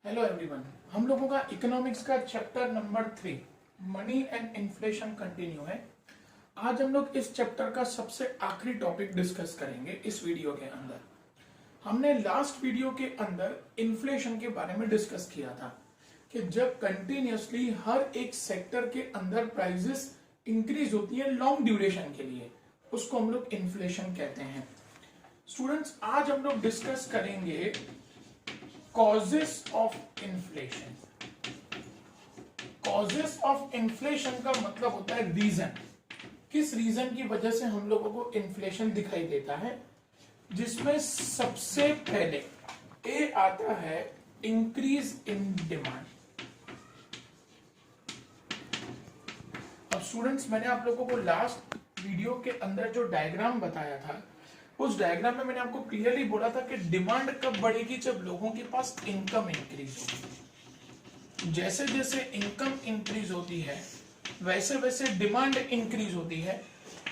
Hello everyone, हम लोगों का इकोनॉमिक्स का chapter number 3 money and inflation continue है। आज हम लोग इस चैप्टर का सबसे आखिरी टॉपिक डिस्कस करेंगे। इस वीडियो के अंदर हमने लास्ट वीडियो के अंदर इन्फ्लेशन के बारे में डिस्कस किया था कि जब कंटिन्यूसली हर एक सेक्टर के अंदर प्राइसेस इंक्रीज होती है लॉन्ग ड्यूरेशन के लिए, उसको हम लोग इन्फ्लेशन कहते हैं। स्टूडेंट्स, आज हम लोग डिस्कस करेंगे causes of inflation. Causes of inflation का मतलब होता है रीजन, किस रीजन की वजह से हम लोगों को इन्फ्लेशन दिखाई देता है, जिसमें सबसे पहले ए आता है इंक्रीज इन डिमांड। अब स्टूडेंट्स, मैंने आप लोगों को लास्ट वीडियो के अंदर जो डायग्राम बताया था, उस डायग्राम में मैंने आपको क्लियरली बोला था कि डिमांड कब बढ़ेगी, जब लोगों के पास इनकम इंक्रीज होगी। जैसे जैसे इनकम इंक्रीज होती है वैसे वैसे डिमांड इंक्रीज होती है,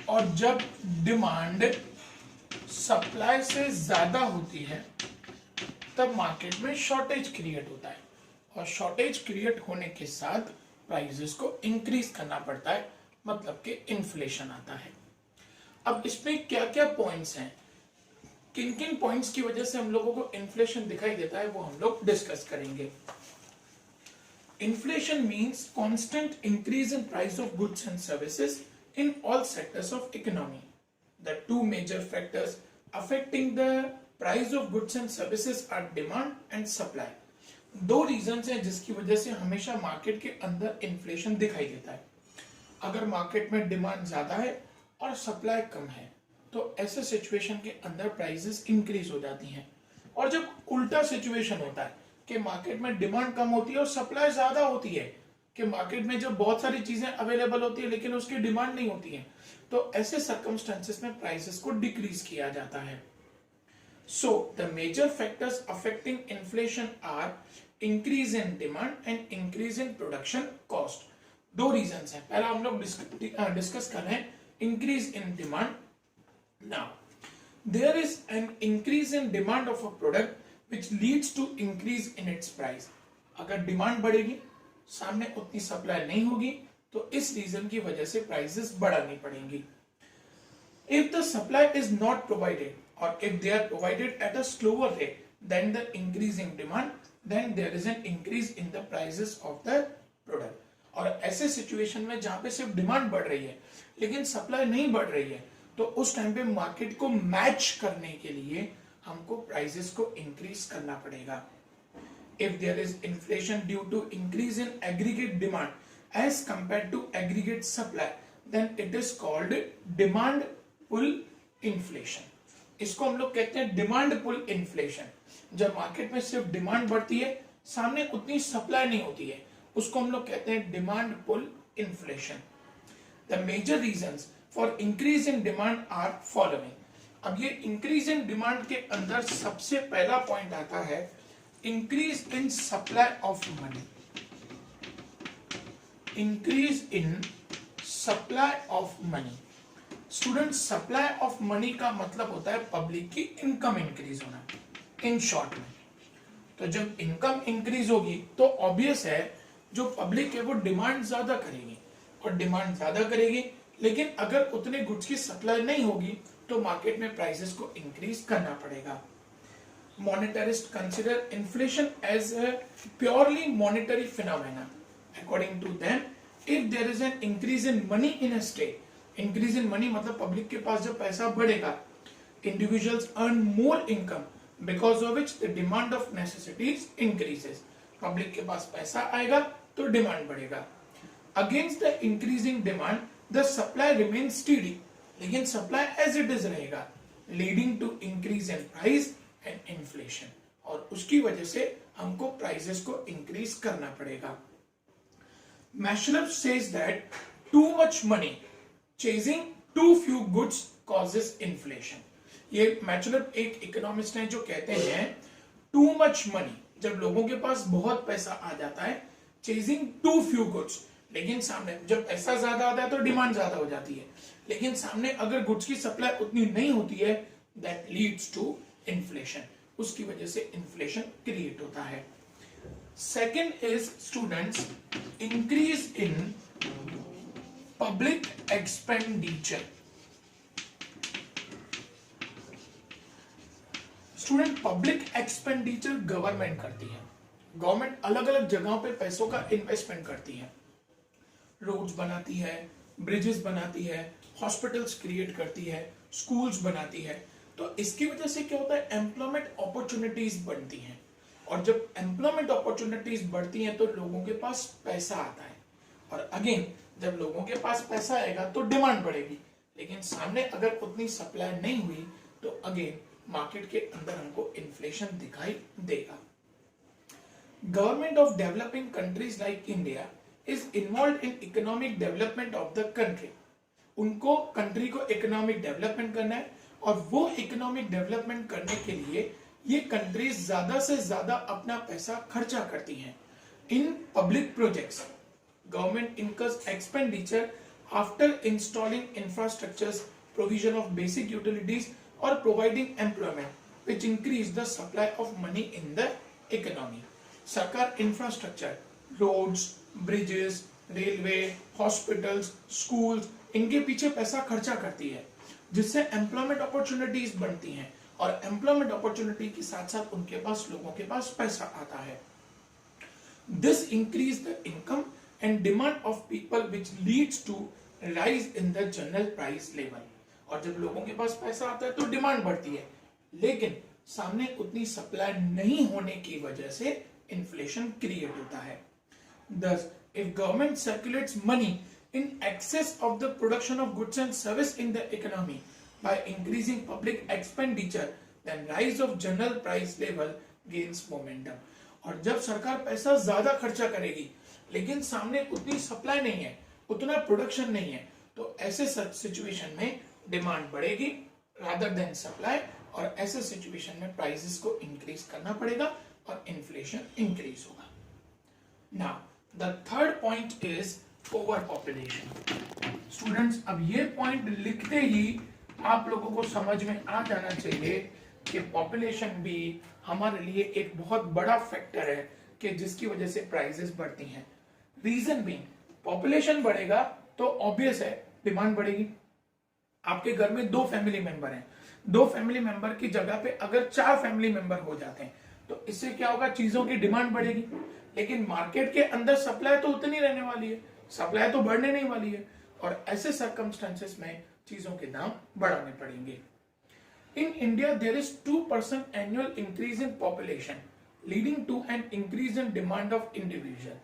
और जब डिमांड सप्लाई से ज्यादा होती है तब मार्केट में शॉर्टेज क्रिएट होता है, और शॉर्टेज क्रिएट होने के साथ प्राइसेस को इंक्रीज करना पड़ता है, मतलब कि इन्फ्लेशन आता है। अब इसमें क्या क्या पॉइंट्स हैं, किन किन पॉइंट्स की वजह से हम लोगों को इन्फ्लेशन दिखाई देता है, वो हम लोग डिस्कस करेंगे। Inflation means constant increase in price of goods and services in all sectors of economy. The two major factors affecting the price of goods and services are demand and supply. दो reasons हैं जिसकी वजह से हमेशा market के अंदर inflation दिखाई देता है। अगर मार्केट में डिमांड ज्यादा है और सप्लाई कम है तो ऐसे सिचुएशन के अंदर प्राइसेस इंक्रीज हो जाती हैं। और जब उल्टा सिचुएशन होता है कि मार्केट में डिमांड कम होती है और सप्लाई ज्यादा होती है, कि मार्केट में जब बहुत सारी चीजें अवेलेबल होती है लेकिन उसकी डिमांड नहीं होती है, तो ऐसे सर्कमस्टेंसेस में प्राइसेस को डिक्रीज किया जाता है। So the major factors affecting inflation are increase in demand and increase in production cost. दो रीजन है। पहला हम लोग डिस्कस कर रहे हैं increase in demand. Now, there is an increase in demand of a product which leads to increase in its price. अगर demand बढ़ेगी, सामने उतनी सप्लाई नहीं होगी, तो इस रीजन की वजह से प्राइसेस बढ़ानी पड़ेंगी। If the supply is not provided or if they are provided at a slower rate than the increasing demand, then there is an increase in the prices of the product. और ऐसे situation में जहां पे सिर्फ demand बढ़ रही है लेकिन सप्लाई नहीं बढ़ रही है, तो उस टाइम पे मार्केट को मैच करने के लिए हमको प्राइसेस को इंक्रीज करना पड़ेगा। If there is inflation due to increase in aggregate demand as compare to aggregate supply, then it is called demand pull inflation. इसको हम लोग कहते हैं डिमांड पुल इन्फ्लेशन। जब मार्केट में सिर्फ डिमांड बढ़ती है, सामने उतनी सप्लाई नहीं होती है, उसको हम लोग कहते हैं demand pull inflation. The major reasons for increase in demand are following. अब ये इंक्रीज इन डिमांड के अंदर सबसे पहला पॉइंट आता है increase in supply of money. Increase in supply of money. Student, supply of money का मतलब होता है पब्लिक की इनकम इंक्रीज होना, इन शॉर्ट में। तो जब इनकम इंक्रीज होगी तो ऑब्वियस है जो पब्लिक है वो डिमांड ज्यादा करेगी, और डिमांड ज्यादा करेगी, लेकिन अगर उतने गुड्स की सप्लाई नहीं होगी तो मार्केट में प्राइसेस को इंक्रीज करना पड़ेगा। Monetarist consider inflation as a purely monetary phenomena. According to them, if there is an increase in money in a state, increase in money मतलब पब्लिक के पास जब पैसा बढ़ेगा, individuals earn more income because of which the demand of necessities increases. Public के पास पैसा आएगा तो डिमांड बढ़ेगा। Against the increasing demand the supply remains steady, लेकिन सप्लाई एज इट इज रहेगा, leading to increase in price and inflation, और उसकी वजह से हमको प्राइसेस को इंक्रीज करना पड़ेगा। मैशलर says that too much money chasing too few goods causes inflation. ये मैशलर एक इकोनॉमिस्ट हैं जो कहते हैं टू मच मनी, जब लोगों के पास बहुत पैसा आ जाता है, चेजिंग टू फ्यू गुड्स, लेकिन सामने जब पैसा ज्यादा आता है तो डिमांड ज्यादा हो जाती है, लेकिन सामने अगर गुड्स की सप्लाई उतनी नहीं होती है, दैट लीड्स टू इन्फ्लेशन। उसकी वजह से इन्फ्लेशन क्रिएट होता है। Second is students increase in public expenditure. Student public expenditure government करती है। गवर्नमेंट अलग अलग जगहों पे पैसों का इन्वेस्टमेंट करती है, रोड्स बनाती है, ब्रिजेस बनाती है, हॉस्पिटल्स क्रिएट करती है, स्कूल्स बनाती है। तो इसकी वजह से क्या होता है, एम्प्लॉयमेंट अपॉर्चुनिटीज बनती हैं, और जब एम्प्लॉयमेंट अपॉर्चुनिटीज बढ़ती हैं तो लोगों के पास पैसा आता है, और अगेन जब लोगों के पास पैसा आएगा तो डिमांड बढ़ेगी, लेकिन सामने अगर उतनी सप्लाई नहीं हुई तो अगेन मार्केट के अंदर हमको इन्फ्लेशन दिखाई देगा। Government of developing countries like India is involve in economic development of the country. उनको कंट्री को इकोनॉमिक डेवलपमेंट करना है, और वो इकोनॉमिक डेवलपमेंट करने के लिए ये कंट्रीज ज्यादा से ज्यादा अपना पैसा खर्चा करती हैं in public projects. Government incurs expenditure after installing infrastructures, provision of basic utilities or providing employment which increase the supply of money in the economy. सरकार infrastructure, roads, bridges, railway, hospitals, schools, इनके पीछे पैसा खर्चा करती है, जिससे employment opportunities बनती हैं, और एम्प्लॉयमेंट अपॉर्चुनिटी के साथ साथ उनके पास, लोगों के पास पैसा आता है। This increase the income and demand of people which leads to rise in the general price level. और जब लोगों के पास पैसा आता है तो डिमांड बढ़ती है, लेकिन सामने उतनी सप्लाई नहीं होने की वजह से इन्फ्लेशन क्रिएट होता है। Thus, if government circulates money in excess of the production of goods and service in the economy by increasing public expenditure, then rise of general price level gains momentum. और जब सरकार पैसा ज्यादा खर्चा करेगी, लेकिन सामने उतनी सप्लाई नहीं है, उतना प्रोडक्शन नहीं है, तो ऐसे सिचुएशन में डिमांड बढ़ेगी रादर देन सप्लाई, और ऐसे सिचुएशन में प्राइसेस को इंक्रीज करना पड़ेगा और इन्फ्लेशन इंक्रीज होगा। Now the third point is over population. Students, अब ये पॉइंट लिखते ही आप लोगों को समझ में आ जाना चाहिए कि पॉपुलेशन भी हमारे लिए एक बहुत बड़ा फैक्टर है कि जिसकी वजह से प्राइसेस बढ़ती हैं। रीजन भी, पॉपुलेशन बढ़ेगा तो ऑब्वियस है डिमांड बढ़ेगी। आपके घर में 2 फैमिली मेंबर हैं, 2 फैमिली मेंबर की जगह पे अगर 4 फैमिली मेंबर हो जाते हैं तो इससे क्या होगा, चीजों की डिमांड बढ़ेगी, लेकिन मार्केट के अंदर सप्लाई तो उतनी रहने वाली है, सप्लाई तो बढ़ने नहीं वाली है, और ऐसे सर्कमस्टेंसेस में चीजों के दाम बढ़ाने पड़ेंगे। In India there is 2% annual increase in population leading to an increase in demand of individual.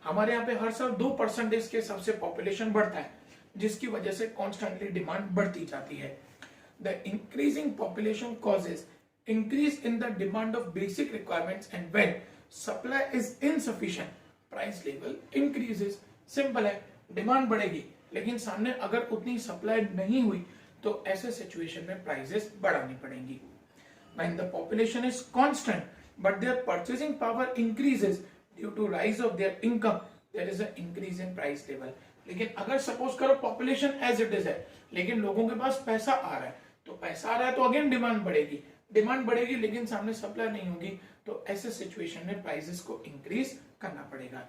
हमारे यहाँ पे हर साल 2% के हिसाब से पॉपुलेशन बढ़ता है, जिसकी वजह से कॉन्स्टेंटली डिमांड बढ़ती जाती है। The increasing population causes increase in the demand of basic requirements, and when supply is insufficient price level increases. Simple है, डिमांड बढ़ेगी, लेकिन सामने अगर उतनी सप्लाई नहीं हुई तो ऐसे सिचुएशन में प्राइसेस बढ़ानी पड़ेंगी। When the population is constant but their purchasing power increases due to rise of their income, there is an increase in price level. लेकिन अगर सपोज करो पॉपुलेशन एज इट इज है, लेकिन लोगों के पास पैसा आ रहा है, तो पैसा आ रहा है तो अगेन डिमांड बढ़ेगी, लेकिन सामने सप्लाई नहीं होगी, तो ऐसे सिचुएशन में प्राइसेस को इंक्रीज करना पड़ेगा।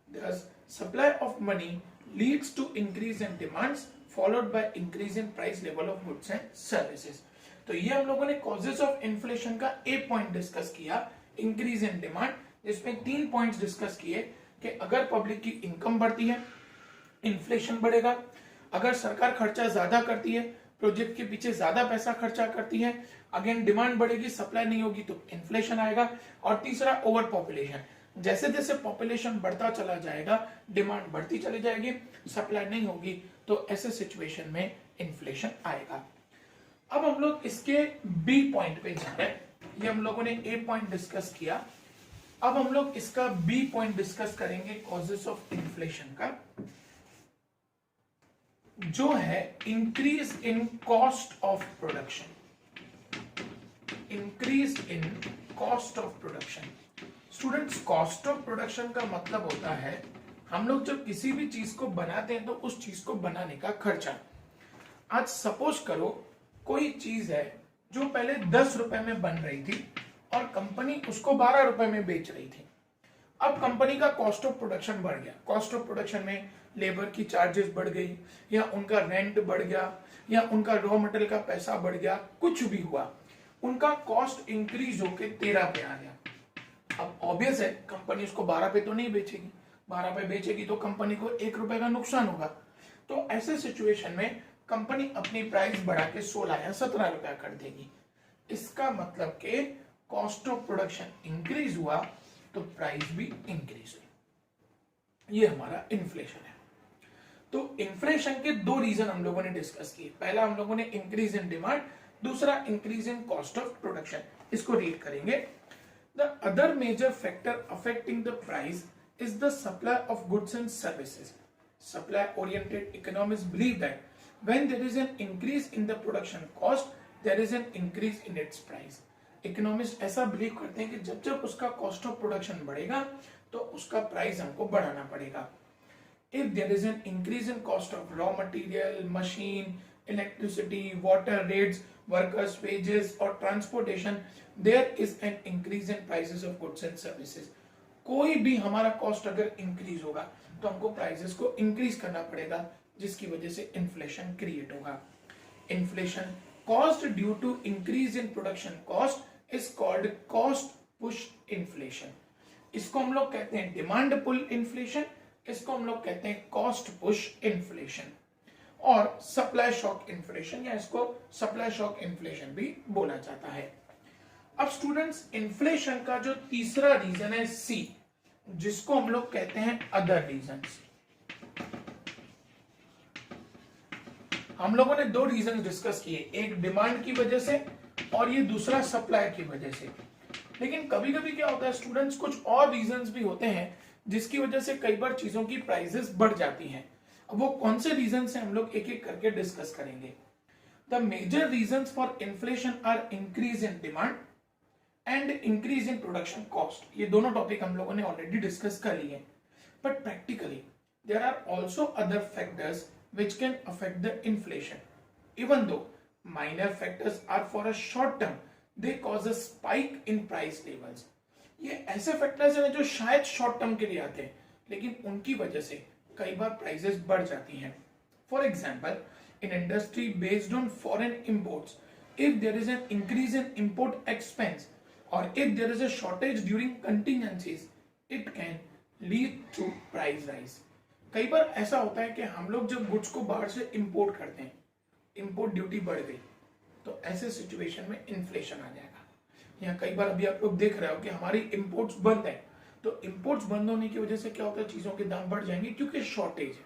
Thus, supply of money leads to increase in demands followed by increase in price level of goods and services. तो ये हम लोगों ने कॉजेस ऑफ इन्फ्लेशन का एक पॉइंट डिस्कस किया, इंक्रीज इन डिमांड, जिसमें 3 पॉइंट्स डिस्कस किए कि अगर पब्लिक की इनकम बढ़ती है इन्फ्लेशन बढ़ेगा, अगर सरकार खर्चा ज्यादा करती है, प्रोजेक्ट के पीछे ज्यादा पैसा खर्चा करती है, अगेन डिमांड बढ़ेगी, सप्लाई नहीं होगी तो इन्फ्लेशन आएगा, और तीसरा ओवर पॉपुलेशन। जैसे जैसे पॉपुलेशन बढ़ता चला जाएगा, डिमांड बढ़ती चली जाएगी, सप्लाई नहीं होगी, तो ऐसे सिचुएशन में इन्फ्लेशन आएगा। अब हम लोग इसके बी पॉइंट पे जा रहे हैं। ये हम लोगों ने ए पॉइंट डिस्कस किया, अब हम लोग इसका बी पॉइंट डिस्कस करेंगे, कॉजेस ऑफ इन्फ्लेशन का, जो है increase in cost of production. Increase in cost of production. Students, cost of production का मतलब होता है हम लोग जब किसी भी चीज को बनाते हैं तो उस चीज को बनाने का खर्चा। आज सपोज करो कोई चीज है जो पहले 10 रुपए में बन रही थी और कंपनी उसको 12 रुपए में बेच रही थी, अब कंपनी का कॉस्ट ऑफ प्रोडक्शन बढ़ गया, कॉस्ट ऑफ प्रोडक्शन में लेबर की चार्जेस बढ़ गई, या उनका रेंट बढ़ गया, या उनका रॉ मटेरियल का पैसा बढ़ गया, कुछ भी हुआ, उनका कॉस्ट इंक्रीज होके 13 पे आ गया। अब ऑब्वियस है कंपनी उसको 12 पे तो नहीं बेचेगी, 12 पे बेचेगी तो कंपनी को 1 रुपए का नुकसान होगा। तो ऐसे सिचुएशन में कंपनी अपनी प्राइस बढ़ा के 16 या 17 रुपया कर देगी। इसका मतलब कि कॉस्ट ऑफ प्रोडक्शन इंक्रीज हुआ तो प्राइस भी इंक्रीज हुई। ये हमारा इन्फ्लेशन है। तो इन्फ्लेशन के दो रीजन हम लोगों ने डिस्कस किए। पहला हम लोगों ने इंक्रीज इन डिमांड, दूसरा increase in cost of production. इसको रीड करेंगे। The other major factor affecting the price is the supply of goods and services. Supply-oriented economists believe that when there is an increase in the production cost, there is an increase in its price. Economists ऐसा believe करते हैं कि जब जब उसका cost of production बढ़ेगा तो उसका प्राइस हमको बढ़ाना पड़ेगा। If there is an increase in cost of raw material, machine, electricity, water rates, workers' wages or transportation, there is an increase in prices of goods and services. कोई भी हमारा cost अगर इंक्रीज होगा तो हमको प्राइसेस को increase करना पड़ेगा, जिसकी वजह से इन्फ्लेशन क्रिएट होगा। Inflation cost due to increase in production cost is called cost push inflation. इसको हम लोग कहते हैं डिमांड पुल इन्फ्लेशन, इसको हम लोग कहते हैं कॉस्ट पुश इन्फ्लेशन और सप्लाई शॉक इन्फ्लेशन, या इसको सप्लाई शॉक इन्फ्लेशन भी बोला जाता है। अब स्टूडेंट्स, इन्फ्लेशन का जो तीसरा रीजन है सी, जिसको हम लोग कहते हैं अदर रीजंस। हम लोगों ने दो रीजन डिस्कस किए, एक डिमांड की वजह से और ये दूसरा सप्लाई की वजह से। लेकिन कभी कभी क्या होता है स्टूडेंट्स, कुछ और रीजंस भी होते हैं जिसकी वजह से कई बार चीजों की प्राइसेस बढ़ जाती हैं। अब वो कौन से रीजन से हम लोग एक एक करके डिस्कस करेंगे। The major reasons for inflation are increase in demand and increase in production cost. ये दोनों टॉपिक हम लोगों ने ऑलरेडी डिस्कस कर लिए। But practically there are also other factors which can affect the inflation. Even though minor factors are for a short term, they cause a spike in price levels. ये ऐसे factors हैं जो शायद short term के लिए आते हैं, लेकिन उनकी वजह से कई बार प्राइसेस बढ़ जाती हैं। For example, in industry based on foreign imports, if there is an increase in import expense और if there is a shortage during contingencies, it can lead to price rise. कई बार ऐसा होता है कि हम लोग जब गुड्स को बाहर से इंपोर्ट करते हैं, इंपोर्ट ड्यूटी बढ़ गई, तो ऐसे सिचुएशन में इन्फ्लेशन आ जाएगा। या कई बार अभी आप लोग देख रहे हो कि हमारी इंपोर्ट्स बंद है, तो इंपोर्ट्स बंद होने की वजह से क्या होता है, चीजों के दाम बढ़ जाएंगे क्योंकि शॉर्टेज है,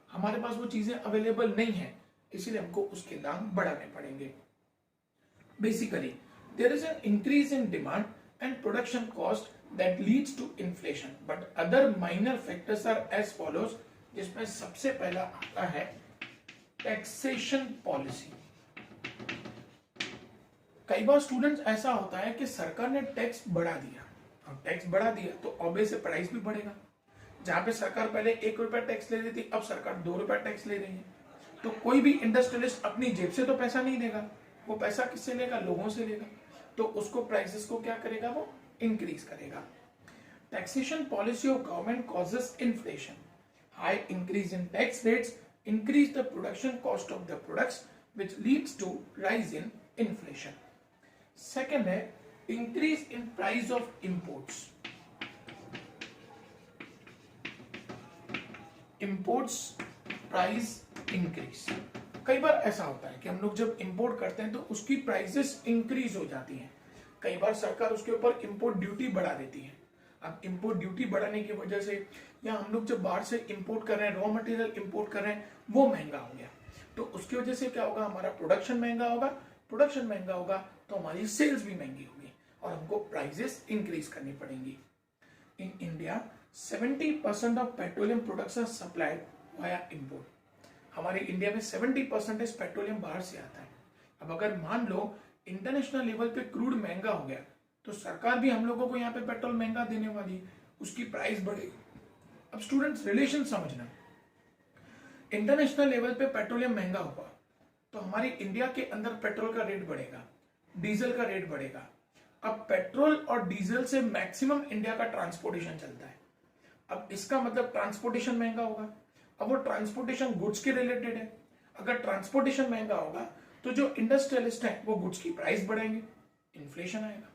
हमारे पास वो चीजें अवेलेबल नहीं है, इसीलिए हमको उसके दाम बढ़ाने पड़ेंगे। Basically there is an increase in demand and production cost that leads to inflation, but other minor factors are as follows, जिसमें सबसे पहला आता है टैक्सेशन पॉलिसी। कई बार स्टूडेंट्स ऐसा होता है कि सरकार ने टैक्स बढ़ा दिया, और टैक्स बढ़ा दिया तो ऑब्वियस प्राइस भी बढ़ेगा। जहां पे सरकार पहले 1 रुपया टैक्स ले रही थी, अब सरकार 2 रुपया टैक्स ले रही है। तो कोई भी इंडस्ट्रियलिस्ट अपनी जेब से तो पैसा नहीं देगा, वो पैसा किससे लेगा, लोगों से लेगा। तो उसको प्राइसेस को क्या करेगा, वो इंक्रीज करेगा। Taxation policy of government causes inflation. High increase in tax rates increase the production cost of the products which leads to rise in inflation. Second है increase in price of imports. Imports price increase. कई बार ऐसा होता है कि हम लोग जब इंपोर्ट करते हैं तो उसकी प्राइसेस इंक्रीज हो जाती हैं। कई बार सरकार उसके ऊपर इंपोर्ट ड्यूटी बढ़ा देती है। अब इंपोर्ट ड्यूटी बढ़ाने की वजह से, या हम लोग जब बाहर से इंपोर्ट कर रहे हैं, रॉ मटेरियल इंपोर्ट कर रहे हैं, वो महंगा हो गया, तो उसकी वजह से क्या होगा, हमारा प्रोडक्शन महंगा होगा। प्रोडक्शन महंगा होगा तो हमारी सेल्स भी महंगी होगी और हमको प्राइसेस इंक्रीज करनी पड़ेंगी। In India 70% of petroleum products are supplied via import. हमारे इंडिया में 70% पेट्रोलियम बाहर से आता है। अब अगर मान लो इंटरनेशनल लेवल पे क्रूड महंगा हो गया, तो सरकार भी हम लोगों को यहाँ पे पेट्रोल महंगा देने वाली है, उसकी प्राइस बढ़ेगी। अब स्टूडेंट्स रिलेशन समझना, इंटरनेशनल लेवल पे पेट्रोलियम महंगा होगा तो हमारी इंडिया के अंदर पेट्रोल का रेट बढ़ेगा, डीजल का रेट बढ़ेगा, अब पेट्रोल और डीजल से मैक्सिमम इंडिया का ट्रांसपोर्टेशन चलता है। अब इसका मतलब ट्रांसपोर्टेशन महंगा होगा। अब वो ट्रांसपोर्टेशन गुड्स के रिलेटेड है। अगर ट्रांसपोर्टेशन महंगा होगा तो जो इंडस्ट्रियलिस्ट है वो गुड्स की प्राइस बढ़ाएंगे, इन्फ्लेशन आएगा।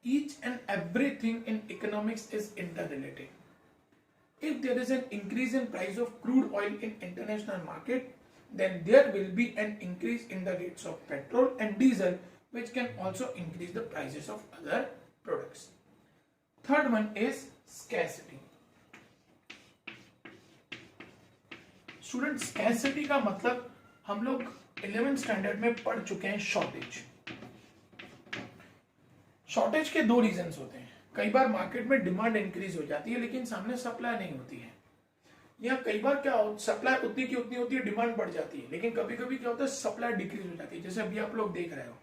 Each and everything in economics is interrelated. If there is an increase in price of crude oil in international market, then there will be an increase in the rates of petrol and diesel, which can also increase the prices of other products. Third one is scarcity. Student, scarcity का मतलब हम लोग 11th standard में पढ़ चुके हैं shortage. Shortage के दो रीजंस होते हैं। कई बार मार्केट में डिमांड इंक्रीज हो जाती है लेकिन सामने सप्लाई नहीं होती है, या कई बार क्या सप्लाई उतनी की उतनी होती है, डिमांड बढ़ जाती है, लेकिन कभी कभी क्या होता है सप्लाई डिक्रीज हो जाती है। जैसे अभी आप लोग देख रहे हो,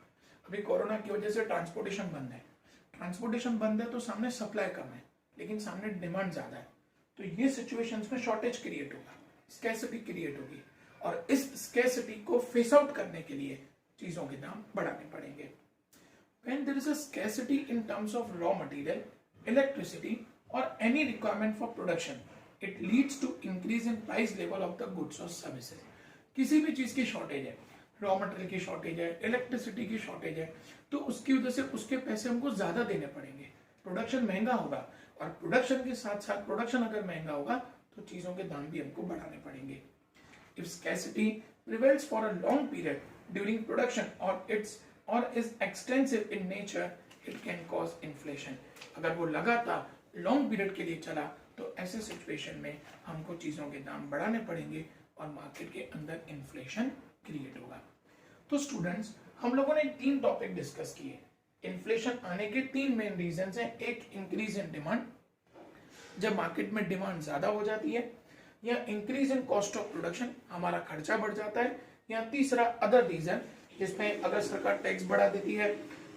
अभी कोरोना की वजह से ट्रांसपोर्टेशन बंद है। ट्रांसपोर्टेशन बंद है तो सामने सप्लाई कम है लेकिन सामने डिमांड ज्यादा है, तो ये सिचुएशंस में शॉर्टेज क्रिएट होगा, स्कैर्सिटी क्रिएट होगी, और इस स्कैर्सिटी को फेस आउट करने के लिए चीजों के दाम बढ़ाने पड़ेंगे। When there is a scarcity in terms of raw material, electricity or any requirement for production, it leads to increase in price level of the goods or services. किसी भी चीज की शॉर्टेज है, रॉ मटेरियल की shortage है, electricity की shortage है, तो उसकी वजह से उसके पैसे हमको ज्यादा देने पड़ेंगे, प्रोडक्शन महंगा होगा, और प्रोडक्शन के साथ साथ प्रोडक्शन अगर महंगा होगा तो चीजों के दाम भी हमको बढ़ाने पड़ेंगे। If scarcity prevails for a long period during production or is extensive in nature, it can cause inflation. अगर वो लगातार लॉन्ग पीरियड के लिए चला तो ऐसे सिचुएशन में हमको चीजों के दाम बढ़ाने पड़ेंगे और मार्केट के अंदर इन्फ्लेशन क्रिएट होगा। तो स्टूडेंट्स, हम लोगों ने 3 टॉपिक डिस्कस किए। इन्फ्लेशन आने के 3 मेन रीजंस हैं। एक, इंक्रीज इन डिमांड, जब मार्केट में डिमांड ज्यादा हो जाती है, या increase in cost of production, हमारा खर्चा बढ़ जाता है, या तीसरा अदर रीजन जिसमें अगर सरकार टैक्स बढ़ा देती है,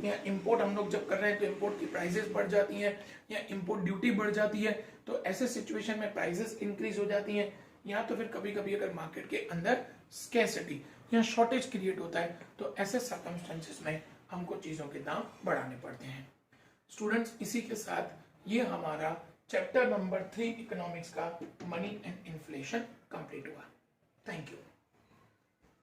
या इंपोर्ट हम लोग जब कर रहे हैं तो इंपोर्ट की प्राइसेस बढ़ जाती हैं, या इंपोर्ट ड्यूटी बढ़ जाती है, तो ऐसे सिचुएशन में प्राइसेस इंक्रीज हो जाती हैं, या तो फिर कभी कभी अगर मार्केट के अंदर स्कैर्सिटी या शॉर्टेज क्रिएट होता है तो ऐसे सर्कमस्टेंसेस में हमको चीजों के दाम बढ़ाने पड़ते हैं। स्टूडेंट्स, इसी के साथ ये हमारा चैप्टर नंबर 3 इकोनॉमिक्स का मनी एंड इन्फ्लेशन कंप्लीट हुआ। Thank you.